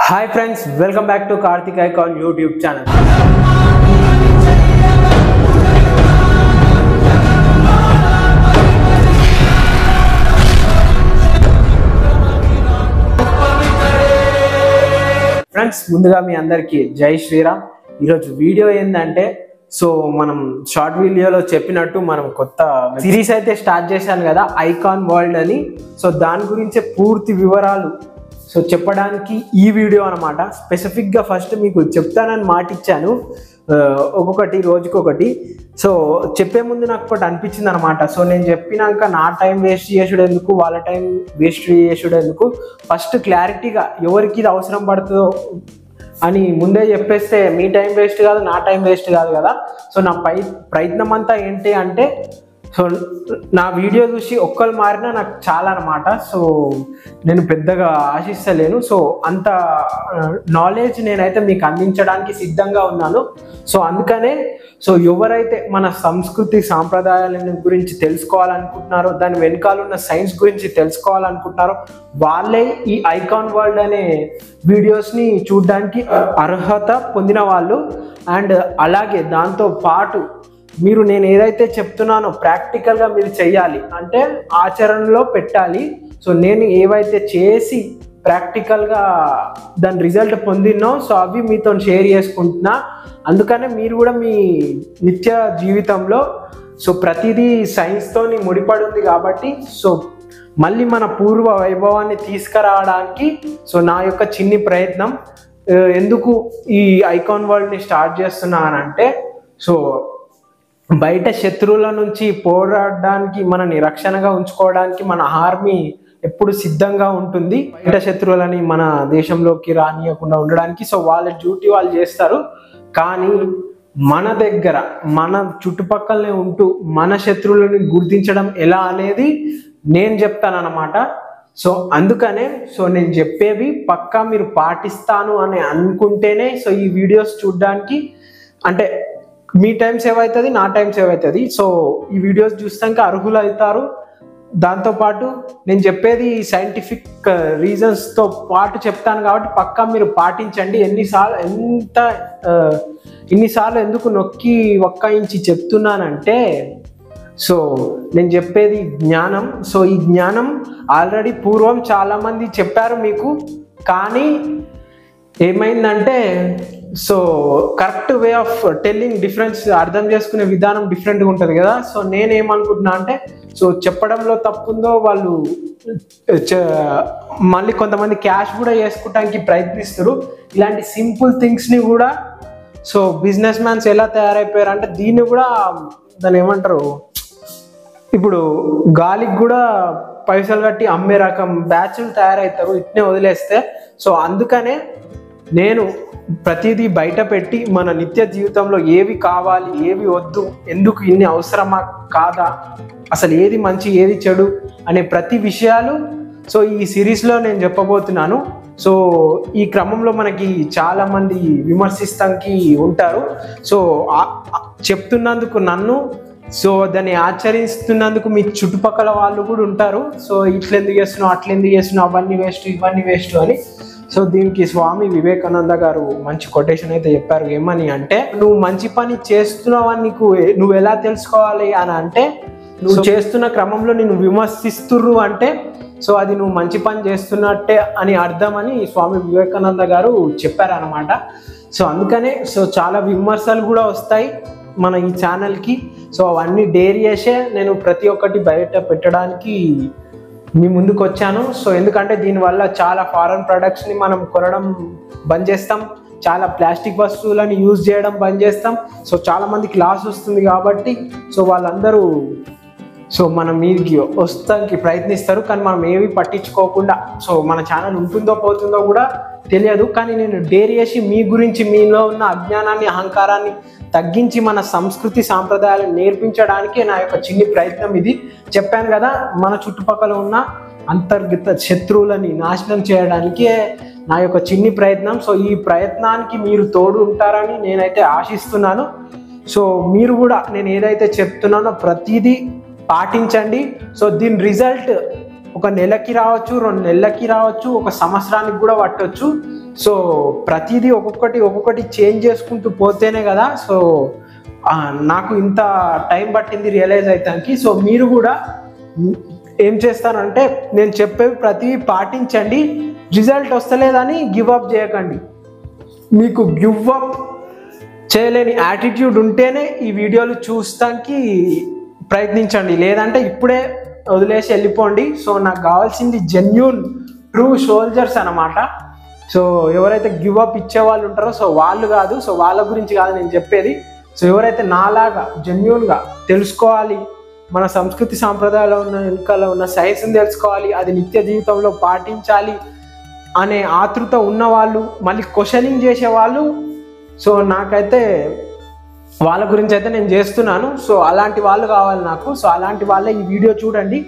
Hi friends, welcome back to Karthik Icon YouTube channel. Friends, ముందుగా మీ అందరికీ జై శ్రీరామ్. ఈరోజు వీడియో ఏంటంటే మనం షార్ట్ వీడియోలో చెప్పినట్టు మనం కొత్త సిరీస్ అయితే స్టార్ట్ చేశాను కదా, ఐకాన్ వరల్డ్ అని. దాని గురించి పూర్తి వివరాలు చెప్పడానికి ఈ వీడియో అన్నమాట. స్పెసిఫిక్గా ఫస్ట్ మీకు చెప్తానని మాట ఇచ్చాను, ఒక్కొక్కటి రోజుకొకటి. చెప్పే ముందు నాకు ఒకటి అనిపించింది అనమాట. నేను చెప్పినాక నా టైం వేస్ట్ చేసుడు ఎందుకు, వాళ్ళ టైం వేస్ట్ చేసుడు ఎందుకు, ఫస్ట్ క్లారిటీగా ఎవరికి ఇది అవసరం పడుతుందో అని ముందే చెప్పేస్తే మీ టైం వేస్ట్ కాదు, నా టైం వేస్ట్ కాదు కదా. నా ప్రయత్నం అంతా ఏంటి అంటే నా వీడియో చూసి ఒక్కరు మారినా నాకు చాలా అనమాట. నేను పెద్దగా ఆశిస్తలేను. అంత నాలెడ్జ్ నేనైతే మీకు అందించడానికి సిద్ధంగా ఉన్నాను. అందుకనే ఎవరైతే మన సంస్కృతి సాంప్రదాయాల గురించి తెలుసుకోవాలనుకుంటున్నారో, దాని వెనకాల ఉన్న సైన్స్ గురించి తెలుసుకోవాలనుకుంటున్నారో వాళ్ళే ఈ ఐకాన్ వరల్డ్ అనే వీడియోస్ని చూడడానికి అర్హత పొందిన వాళ్ళు. అండ్ అలాగే దాంతో పాటు మీరు నేను ఏదైతే చెప్తున్నానో ప్రాక్టికల్గా మీరు చెయ్యాలి, అంటే ఆచరణలో పెట్టాలి. నేను ఏవైతే చేసి ప్రాక్టికల్గా దాని రిజల్ట్ పొందినో అవి మీతో షేర్ చేసుకుంటున్నా. అందుకనే మీరు కూడా మీ నిత్య జీవితంలో ప్రతిదీ సైన్స్తోని ముడిపడి ఉంది కాబట్టి మళ్ళీ మన పూర్వ వైభవాన్ని తీసుకురావడానికి నా యొక్క చిన్ని ప్రయత్నం. ఎందుకు ఈ ఐకాన్ వరల్డ్ని స్టార్ట్ చేస్తున్నానంటే బయట శత్రువుల నుంచి పోరాడడానికి, మనని రక్షణగా ఉంచుకోవడానికి మన ఆర్మీ ఎప్పుడు సిద్ధంగా ఉంటుంది. బయట శత్రువులని మన దేశంలోకి రానియకుండా ఉండడానికి వాళ్ళ డ్యూటీ వాళ్ళు చేస్తారు. కానీ మన దగ్గర మన చుట్టుపక్కలనే ఉంటూ మన శత్రువులని గుర్తించడం ఎలా అనేది నేను చెప్తానన్నమాట. అందుకనే నేను చెప్పేవి పక్కా మీరు పాటిస్తాను అని అనుకుంటేనే ఈ వీడియోస్ చూడడానికి, అంటే మీ టైం సేవ్ అవుతుంది, నా టైం సేవ్ అవుతుంది. ఈ వీడియోస్ చూస్తాక అర్హులు అవుతారు. దాంతోపాటు నేను చెప్పేది సైంటిఫిక్ రీజన్స్తో పాటు చెప్తాను కాబట్టి పక్కా మీరు పాటించండి. ఇన్నిసార్లు ఎందుకు నొక్కి ఒక్కాయించి చెప్తున్నానంటే నేను చెప్పేది జ్ఞానం. ఈ జ్ఞానం ఆల్రెడీ పూర్వం చాలామంది చెప్పారు మీకు, కానీ ఏమైందంటే correct way of telling difference, అర్థం చేసుకునే విధానం డిఫరెంట్గా ఉంటుంది కదా. నేనేమనుకుంటున్నా అంటే చెప్పడంలో తప్పుందో వాళ్ళు మళ్ళీ కొంతమంది క్యాష్ కూడా చేసుకోవడానికి ప్రయత్నిస్తారు. ఇలాంటి సింపుల్ థింగ్స్ని కూడా బిజినెస్ మ్యాన్స్ ఎలా తయారైపోయారు అంటే దీన్ని కూడా దాన్ని ఏమంటారు, ఇప్పుడు గాలికి కూడా పైసలు కట్టి అమ్మే రకం బ్యాచ్లు తయారవుతారు ఇట్నే వదిలేస్తే. అందుకనే నేను ప్రతిదీ బయట పెట్టి మన నిత్య జీవితంలో ఏవి కావాలి, ఏవి వద్దు, ఎందుకు ఇన్ని అవసరమా కాదా, అసలు ఏది మంచి ఏది చెడు అనే ప్రతి విషయాలు ఈ సిరీస్లో నేను చెప్పబోతున్నాను. ఈ క్రమంలో మనకి చాలామంది విమర్శిస్తానికి ఉంటారు. చెప్తున్నందుకు నన్ను, దాన్ని ఆచరిస్తున్నందుకు మీ చుట్టుపక్కల వాళ్ళు కూడా ఉంటారు. ఇట్లెందుకు చేస్తున్నావు, అట్లెందుకు చేస్తున్నావు, అవన్నీ వేస్ట్ ఇవన్నీ వేస్ట్ అని. దీనికి స్వామి వివేకానంద గారు మంచి కొటేషన్ అయితే చెప్పారు. ఏమని అంటే, నువ్వు మంచి పని చేస్తున్నావని నువ్వు ఎలా తెలుసుకోవాలి అని అంటే, నువ్వు చేస్తున్న క్రమంలో నేను విమర్శిస్తుర్రు అంటే అది నువ్వు మంచి పని చేస్తున్నట్టే అని అర్థం అని స్వామి వివేకానంద గారు చెప్పారనమాట. అందుకనే చాలా విమర్శలు కూడా వస్తాయి మన ఈ ఛానల్కి. అవన్నీ డేర్ చేసే నేను ప్రతి ఒక్కటి బయట పెట్టడానికి మీ ముందుకు వచ్చాను. ఎందుకంటే దీనివల్ల చాలా ఫారెన్ ప్రొడక్ట్స్ని మనం కొనడం బంద్ చేస్తాం, చాలా ప్లాస్టిక్ వస్తువులను యూజ్ చేయడం బంద్ చేస్తాం. చాలామందికి లాస్ వస్తుంది కాబట్టి వాళ్ళందరూ మన మీదకి వస్తానికి ప్రయత్నిస్తారు. కానీ మనం ఏవి పట్టించుకోకుండా మన ఛానల్ ఉంటుందో పోతుందో కూడా తెలియదు. కానీ నేను డేర్ చేసి మీ గురించి, మీలో ఉన్న అజ్ఞానాన్ని, అహంకారాన్ని తగ్గించి మన సంస్కృతి సాంప్రదాయాలను నేర్పించడానికి నా యొక్క చిన్ని ప్రయత్నం ఇది. చెప్పాను కదా, మన చుట్టుపక్కల ఉన్న అంతర్గత శత్రువులని నాశనం చేయడానికే నా యొక్క చిన్ని ప్రయత్నం. ఈ ప్రయత్నానికి మీరు తోడు ఉంటారని నేనైతే ఆశిస్తున్నాను. మీరు కూడా నేను ఏదైతే చెప్తున్నానో ప్రతిదీ పాటించండి. దీని రిజల్ట్ ఒక నెలకి రావచ్చు, 2 నెలలకి రావచ్చు, ఒక సంవత్సరానికి కూడా పట్టవచ్చు. సో ప్రతిదీ ఒక్కొక్కటి చేంజ్ చేసుకుంటూ పోతేనే కదా సో నాకు ఇంత టైం పట్టింది రియలైజ్ అవుతానికి. సో మీరు కూడా ఏం చేస్తారంటే నేను చెప్పేవి ప్రతిదీ పాటించండి. రిజల్ట్ వస్తలేదని గివ్ అప్ చేయకండి. మీకు గివ్ అప్ చేయలేని యాటిట్యూడ్ ఉంటేనే ఈ వీడియోలు చూస్తానికి ప్రయత్నించండి, లేదంటే ఇప్పుడే వదిలేసి వెళ్ళిపోండి. సో నాకు కావాల్సింది జెన్యూన్ ట్రూ సోల్జర్స్ అన్నమాట. సో ఎవరైతే గివ్ అప్ ఇచ్చే వాళ్ళు ఉంటారో సో వాళ్ళు కాదు, సో వాళ్ళ గురించి కాదు నేను చెప్పేది. సో ఎవరైతే నాలాగా జెన్యూన్గా తెలుసుకోవాలి, మన సంస్కృతి సాంప్రదాయాల్లో ఉన్న వెనుకలో ఉన్న సైన్స్ని తెలుసుకోవాలి, అది నిత్య జీవితంలో పాటించాలి అనే ఆతృత ఉన్నవాళ్ళు, మళ్ళీ క్వశ్చనింగ్ చేసేవాళ్ళు, సో నాకైతే వాళ్ళ గురించి అయితే నేను చేస్తున్నాను. సో అలాంటి వాళ్ళు కావాలి నాకు. సో అలాంటి వాళ్ళే ఈ వీడియో చూడండి.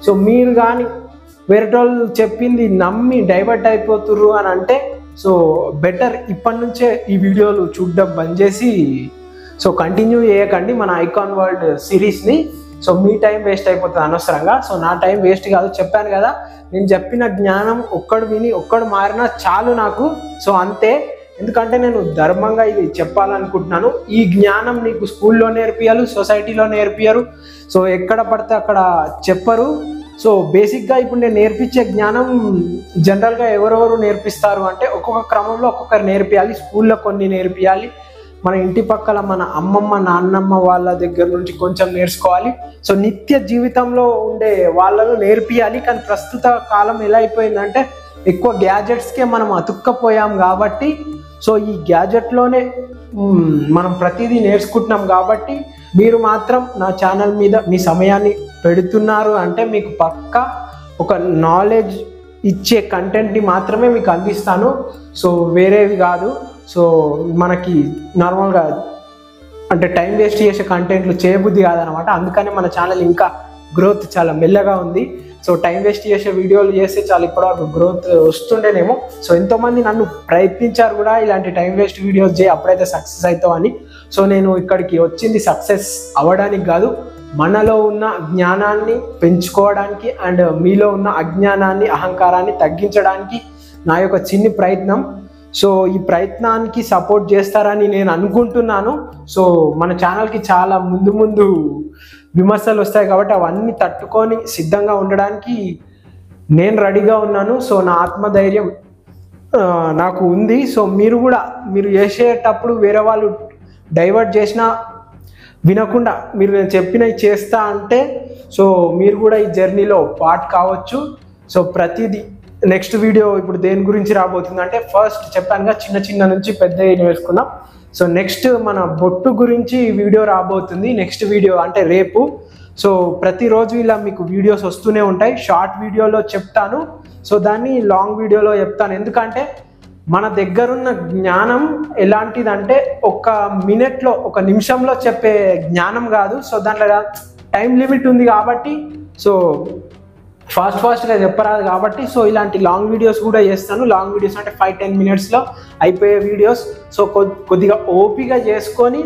సో మీరు కానీ వేరేటోళ్ళు చెప్పింది నమ్మి డైవర్ట్ అయిపోతుర్రు అని అంటే సో బెటర్ ఇప్పటి నుంచే ఈ వీడియోలు చూడడం బంద్ చేసి సో కంటిన్యూ చేయకండి మన ఐకాన్ వరల్డ్ సిరీస్ని. సో మీ టైం వేస్ట్ అయిపోతుంది అనవసరంగా. సో నా టైం వేస్ట్ కాదు, చెప్పాను కదా, నేను చెప్పిన జ్ఞానం ఒక్కడు విని ఒక్కడు మారినా చాలు నాకు. సో అంతే, ఎందుకంటే నేను ధర్మంగా ఇది చెప్పాలనుకుంటున్నాను. ఈ జ్ఞానం నీకు స్కూల్లో నేర్పియాలి, సొసైటీలో నేర్పియరు, సో ఎక్కడ పడితే అక్కడ చెప్పరు. సో బేసిక్గా ఇప్పుడు నేను నేర్పించే జ్ఞానం జనరల్గా ఎవరెవరు నేర్పిస్తారు అంటే ఒక్కొక్క క్రమంలో ఒక్కొక్కరు నేర్పియాలి. స్కూల్లో కొన్ని నేర్పియాలి, మన ఇంటి పక్కల మన అమ్మమ్మ నాన్నమ్మ వాళ్ళ దగ్గర నుంచి కొంచెం నేర్చుకోవాలి. సో నిత్య జీవితంలో ఉండే వాళ్ళను నేర్పియాలి. కానీ ప్రస్తుత కాలం ఎలా అయిపోయిందంటే ఎక్కువ గ్యాజెట్స్కే మనం అతుక్కపోయాం కాబట్టి సో ఈ గ్యాజెట్లోనే మనం ప్రతిదీ నేర్చుకుంటున్నాం కాబట్టి మీరు మాత్రం నా ఛానల్ మీద మీ సమయాన్ని పెడుతున్నారు అంటే మీకు పక్కా ఒక నాలెడ్జ్ ఇచ్చే కంటెంట్ని మాత్రమే మీకు అందిస్తాను. సో వేరేవి కాదు. సో మనకి నార్మల్గా అంటే టైం వేస్ట్ చేసే కంటెంట్లు చేయబుద్ధి కాదనమాట. అందుకనే మన ఛానల్ ఇంకా గ్రోత్ చాలా మెల్లగా ఉంది. సో టైం వేస్ట్ చేసే వీడియోలు చేస్తే చాలా ఇప్పటివరకు గ్రోత్ వస్తుండేనేమో. సో ఎంతోమంది నన్ను ప్రయత్నించారు కూడా ఇలాంటి టైం వేస్ట్ వీడియోస్ చేయి అప్పుడైతే సక్సెస్ అవుతావు అని. సో నేను ఇక్కడికి వచ్చింది సక్సెస్ అవ్వడానికి కాదు, మనలో ఉన్న జ్ఞానాన్ని పెంచుకోవడానికి అండ్ మీలో ఉన్న అజ్ఞానాన్ని అహంకారాన్ని తగ్గించడానికి నా యొక్క చిన్ని ప్రయత్నం. సో ఈ ప్రయత్నానికి సపోర్ట్ చేస్తారని నేను అనుకుంటున్నాను. సో మన ఛానల్కి చాలా ముందు విమర్శలు వస్తాయి కాబట్టి అవన్నీ తట్టుకొని సిద్ధంగా ఉండడానికి నేను రెడీగా ఉన్నాను. సో నా ఆత్మధైర్యం నాకు ఉంది. సో మీరు కూడా మీరు చేసేటప్పుడు వేరే వాళ్ళు డైవర్ట్ చేసినా వినకుండా మీరు నేను చెప్పినవి చేస్తా అంటే సో మీరు కూడా ఈ జర్నీలో పార్ట్ కావచ్చు. సో ప్రతిదీ నెక్స్ట్ వీడియో ఇప్పుడు దేని గురించి రాబోతుంది అంటే ఫస్ట్ చెప్పానుగా చిన్న నుంచి పెద్ద నేర్చుకున్నాం. సో నెక్స్ట్ మన బొట్టు గురించి వీడియో రాబోతుంది. నెక్స్ట్ వీడియో అంటే రేపు. సో ప్రతిరోజు ఇలా మీకు వీడియోస్ వస్తూనే ఉంటాయి. షార్ట్ వీడియోలో చెప్తాను, సో దాన్ని లాంగ్ వీడియోలో చెప్తాను. ఎందుకంటే మన దగ్గరున్న జ్ఞానం ఎలాంటిదంటే ఒక మినిట్లో ఒక నిమిషంలో చెప్పే జ్ఞానం కాదు. సో దాంట్లో టైం లిమిట్ ఉంది కాబట్టి సో ఫాస్ట్గా చెప్పరాదు కాబట్టి సో ఇలాంటి లాంగ్ వీడియోస్ కూడా చేస్తాను. లాంగ్ వీడియోస్ అంటే 5-10 మినిట్స్లో అయిపోయే వీడియోస్. సో కొద్దిగా ఓపిక చేసుకొని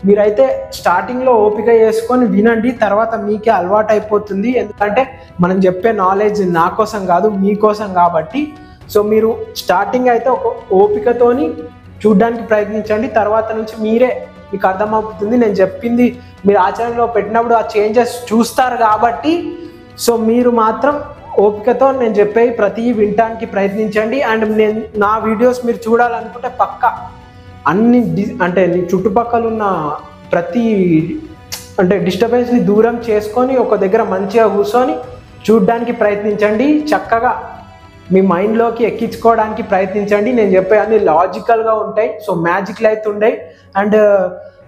మీరైతే స్టార్టింగ్లో ఓపిక చేసుకొని వినండి, తర్వాత మీకే అలవాటు అయిపోతుంది. ఎందుకంటే మనం చెప్పే నాలెడ్జ్ నా కోసం కాదు మీకోసం కాబట్టి సో మీరు స్టార్టింగ్ అయితే ఒక ఓపికతోని చూడడానికి ప్రయత్నించండి. తర్వాత నుంచి మీరే మీకు అర్థమవుతుంది. నేను చెప్పింది మీరు ఆచరణలో పెట్టినప్పుడు ఆ చేంజెస్ చూస్తారు కాబట్టి సో మీరు మాత్రం ఓపికతో నేను చెప్పేవి ప్రతి వినటానికి ప్రయత్నించండి. అండ్ నేను నా వీడియోస్ మీరు చూడాలనుకుంటే పక్కా అన్ని అంటే నీ చుట్టుపక్కల ఉన్న ప్రతి అంటే డిస్టర్బెన్స్ని దూరం చేసుకొని ఒక దగ్గర మంచిగా కూర్చొని చూడడానికి ప్రయత్నించండి. చక్కగా మీ మైండ్లోకి ఎక్కించుకోవడానికి ప్రయత్నించండి. నేను చెప్పే అన్ని లాజికల్గా ఉంటాయి. సో మ్యాజిక్లు అయితే ఉండయి. అండ్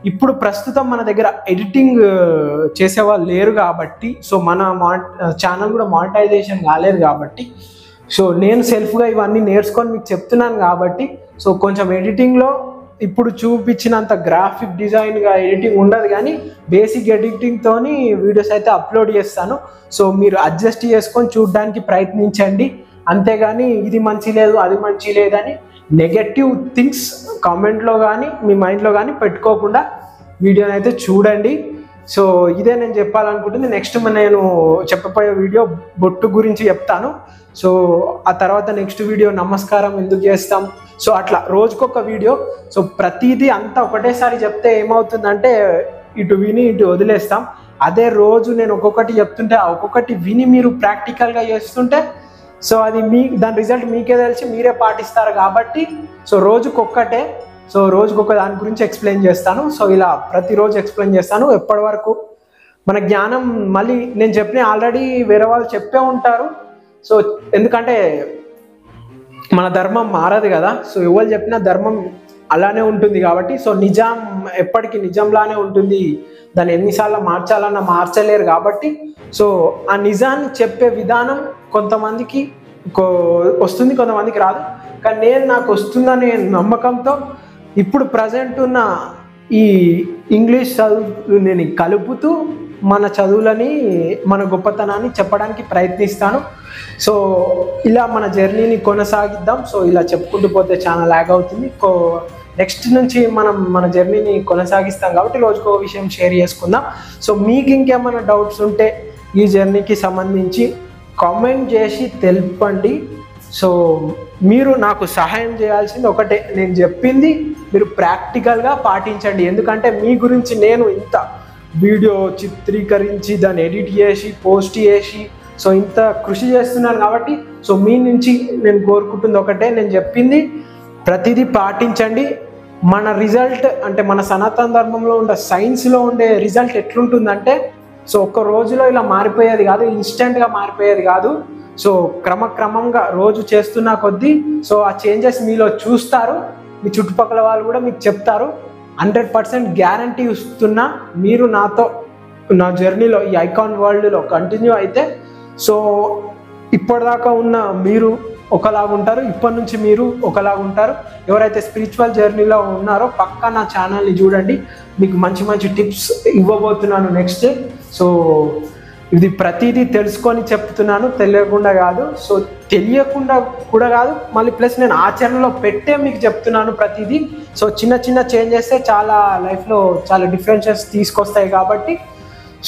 ఇప్పుడు ప్రస్తుతం మన దగ్గర ఎడిటింగ్ చేసేవాళ్ళు లేరు కాబట్టి సో మన ఛానల్ కూడా మానిటైజేషన్ కాలేదు కాబట్టి సో నేను సెల్ఫ్గా ఇవన్నీ నేర్చుకొని మీకు చెప్తున్నాను కాబట్టి సో కొంచెం ఎడిటింగ్లో ఇప్పుడు చూపించినంత గ్రాఫిక్ డిజైన్గా ఎడిటింగ్ ఉండదు, కానీ బేసిక్ ఎడిటింగ్తోని వీడియోస్ అయితే అప్లోడ్ చేస్తాను. సో మీరు అడ్జస్ట్ చేసుకొని చూడడానికి ప్రయత్నించండి. అంతేగాని ఇది మంచి లేదు అది మంచి లేదని నెగటివ్ థింగ్స్ కామెంట్లో కానీ మీ మైండ్లో కానీ పెట్టుకోకుండా వీడియోని అయితే చూడండి. సో ఇదే నేను చెప్పాలనుకుంటుంది. నెక్స్ట్ నేను చెప్పబోయే వీడియో బొట్టు గురించి చెప్తాను. సో ఆ తర్వాత నెక్స్ట్ వీడియో నమస్కారం ఎందుకు చేస్తాం, సో అట్లా రోజుకొక వీడియో. సో ప్రతిదీ అంతా ఒకటేసారి చెప్తే ఏమవుతుందంటే ఇటు విని ఇటు వదిలేస్తాం. అదే రోజు నేను ఒక్కొక్కటి చెప్తుంటే ఒక్కొక్కటి విని మీరు ప్రాక్టికల్గా చేస్తుంటే సో అది దాని రిజల్ట్ మీకే తెలిసి మీరే పాటిస్తారు కాబట్టి సో రోజుకొక్కటే. సో రోజుకొక దాని గురించి ఎక్స్ప్లెయిన్ చేస్తాను. సో ఇలా ప్రతిరోజు ఎక్స్ప్లెయిన్ చేస్తాను. ఎప్పటి వరకు మన జ్ఞానం మళ్ళీ నేను చెప్పిన ఆల్రెడీ వేరే వాళ్ళు చెప్పే ఉంటారు. సో ఎందుకంటే మన ధర్మం మారదు కదా. సో ఎవరు చెప్పినా ధర్మం అలానే ఉంటుంది కాబట్టి సో నిజం ఎప్పటికీ నిజంలానే ఉంటుంది. దాన్ని ఎన్నిసార్లు మార్చాలన్నా మార్చలేరు కాబట్టి సో ఆ నిజాన్ని చెప్పే విధానం కొంతమందికి వస్తుంది, కొంతమందికి రాదు. కానీ నాకు వస్తుందనే నమ్మకంతో ఇప్పుడు ప్రజెంట్ ఉన్న ఈ ఇంగ్లీష్ చదువు నేను కలుపుతూ మన చదువులని మన గొప్పతనాన్ని చెప్పడానికి ప్రయత్నిస్తాను. సో ఇలా మన జర్నీని కొనసాగిద్దాం. సో ఇలా చెప్పుకుంటూ పోతే చాలా లాగ్ అవుతుంది. నెక్స్ట్ నుంచి మనం మన జర్నీని కొనసాగిస్తాం కాబట్టి రోజుకో విషయం షేర్ చేసుకుందాం. సో మీకు ఇంకేమైనా డౌట్స్ ఉంటే ఈ జర్నీకి సంబంధించి కామెంట్ చేసి తెలపండి. సో మీరు నాకు సహాయం చేయాల్సింది ఒకటే, నేను చెప్పింది మీరు ప్రాక్టికల్గా పాటించండి. ఎందుకంటే మీ గురించి నేను ఇంత వీడియో చిత్రీకరించి దాన్ని ఎడిట్ చేసి పోస్ట్ చేసి సో ఇంత కృషి చేస్తున్నాను కాబట్టి సో మీ నుంచి నేను కోరుకుంటుంది ఒకటే, నేను చెప్పింది ప్రతిదీ పాటించండి. మన రిజల్ట్ అంటే మన సనాతన ధర్మంలో ఉండే సైన్స్లో ఉండే రిజల్ట్ ఎట్లుంటుందంటే సో ఒక్క రోజులో ఇలా మారిపోయేది కాదు, ఇన్స్టెంట్గా మారిపోయేది కాదు. సో క్రమక్రమంగా రోజు చేస్తున్న కొద్దీ సో ఆ చేంజెస్ మీలో చూస్తారు, మీ చుట్టుపక్కల వాళ్ళు కూడా మీకు చెప్తారు. 100% గ్యారంటీ ఇస్తున్నా. మీరు నాతో నా జర్నీలో ఈ ఐకాన్ వరల్డ్లో కంటిన్యూ అయితే సో ఇప్పటిదాకా ఉన్న మీరు ఒకలాగుంటారు, ఇప్పటి నుంచి మీరు ఒకలాగుంటారు. ఎవరైతే స్పిరిచువల్ జర్నీలో ఉన్నారో పక్కా నా ఛానల్ని చూడండి, మీకు మంచి మంచి టిప్స్ ఇవ్వబోతున్నాను నెక్స్ట్. సో ఇది ప్రతిదీ తెలుసుకొని చెప్తున్నాను, తెలియకుండా కాదు. సో తెలియకుండా కూడా కాదు, మళ్ళీ ప్లస్ నేను ఆచరణలో పెట్టే మీకు చెప్తున్నాను ప్రతిదీ. సో చిన్న చిన్న చేంజెస్ చాలా లైఫ్లో చాలా డిఫరెన్సెస్ తీసుకొస్తాయి కాబట్టి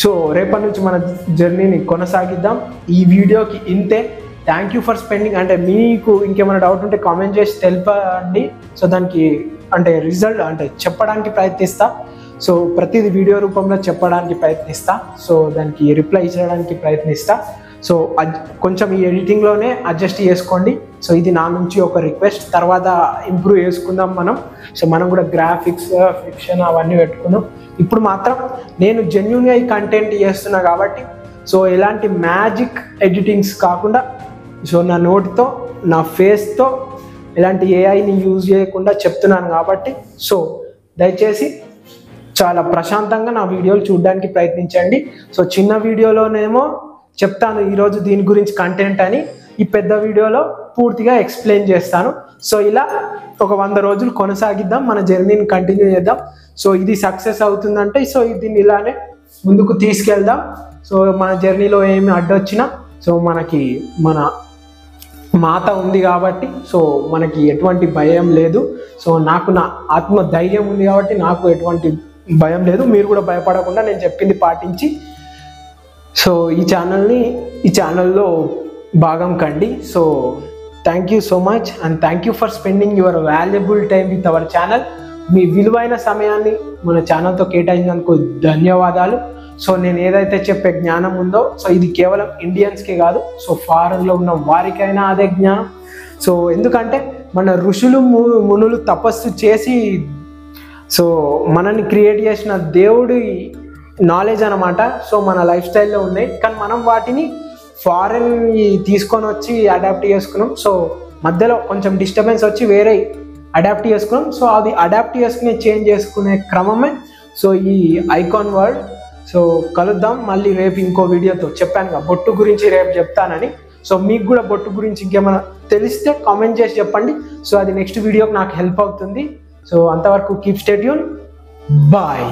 సో రేపటి నుంచి మన జర్నీని కొనసాగిద్దాం. ఈ వీడియోకి ఇంతే. Thank you for spending. అంటే మీకు ఇంకేమైనా డౌట్ ఉంటే కామెంట్ చేసి తెలపండి. సో దానికి అంటే రిజల్ట్ అంటే చెప్పడానికి ప్రయత్నిస్తా. సో ప్రతిదీ వీడియో రూపంలో చెప్పడానికి ప్రయత్నిస్తా. సో దానికి రిప్లై ఇచ్చడానికి ప్రయత్నిస్తా. సో కొంచెం ఈ ఎడిటింగ్లోనే అడ్జస్ట్ చేసుకోండి. సో ఇది నా నుంచి ఒక రిక్వెస్ట్. తర్వాత ఇంప్రూవ్ చేసుకుందాం మనం. సో మనం కూడా గ్రాఫిక్స్ ఫిక్షన్ అవన్నీ పెట్టుకుందాం. ఇప్పుడు మాత్రం నేను జెన్యూన్గా ఈ కంటెంట్ చేస్తున్నా కాబట్టి సో ఎలాంటి మ్యాజిక్ ఎడిటింగ్స్ కాకుండా సో నా నోట్తో నా ఫేస్తో ఎలాంటి ఏఐని యూజ్ చేయకుండా చెప్తున్నాను కాబట్టి సో దయచేసి చాలా ప్రశాంతంగా నా వీడియోలు చూడడానికి ప్రయత్నించండి. సో చిన్న వీడియోలోనేమో చెప్తాను ఈరోజు దీని గురించి కంటెంట్ అని, ఈ పెద్ద వీడియోలో పూర్తిగా ఎక్స్ప్లెయిన్ చేస్తాను. సో ఇలా ఒక 100 రోజులు కొనసాగిద్దాం, మన జర్నీని కంటిన్యూ చేద్దాం. సో ఇది సక్సెస్ అవుతుందంటే సో దీన్ని ఇలానే ముందుకు తీసుకెళ్దాం. సో మన జర్నీలో ఏమి అడ్డొచ్చినా సో మనకి మన మాత ఉంది కాబట్టి సో మనకి ఎటువంటి భయం లేదు. సో నాకు నా ఆత్మ ధైర్యం ఉంది కాబట్టి నాకు ఎటువంటి భయం లేదు. మీరు కూడా భయపడకుండా నేను చెప్పింది పాటించి సో ఈ ఛానల్లో భాగం కండి. So thank you so much and thank you for spending your valuable time with our channel. మీ విలువైన సమయాన్ని మన ఛానల్తో కేటాయించినందుకు ధన్యవాదాలు. సో నేను ఏదైతే చెప్పే జ్ఞానం ఉందో సో ఇది కేవలం ఇండియన్స్కే కాదు, సో ఫారెన్లో ఉన్న వారికైనా అదే జ్ఞానం. సో ఎందుకంటే మన ఋషులు మునులు తపస్సు చేసి సో మనల్ని క్రియేట్ చేసిన దేవుడి నాలెడ్జ్ అనమాట. సో మన లైఫ్ స్టైల్లో ఉన్నాయి, కానీ మనం వాటిని ఫారెన్ తీసుకొని వచ్చి అడాప్ట్ చేసుకున్నాం. సో మధ్యలో కొంచెం డిస్టర్బెన్స్ వచ్చి వేరే అడాప్ట్ చేసుకున్నాం. సో అది అడాప్ట్ చేసుకునే చేంజ్ చేసుకునే క్రమమే సో ఈ ఐకాన్ వరల్డ్. సో కలుద్దాం మళ్ళీ రేపు ఇంకో వీడియోతో. చెప్పాను బొట్టు గురించి రేపు చెప్తానని. సో మీకు కూడా బొట్టు గురించి ఇంకేమైనా తెలిస్తే కామెంట్ చేసి చెప్పండి. సో అది నెక్స్ట్ వీడియోకి నాకు హెల్ప్ అవుతుంది. సో అంతవరకు కీప్ స్టే ట్యూన్. బాయ్.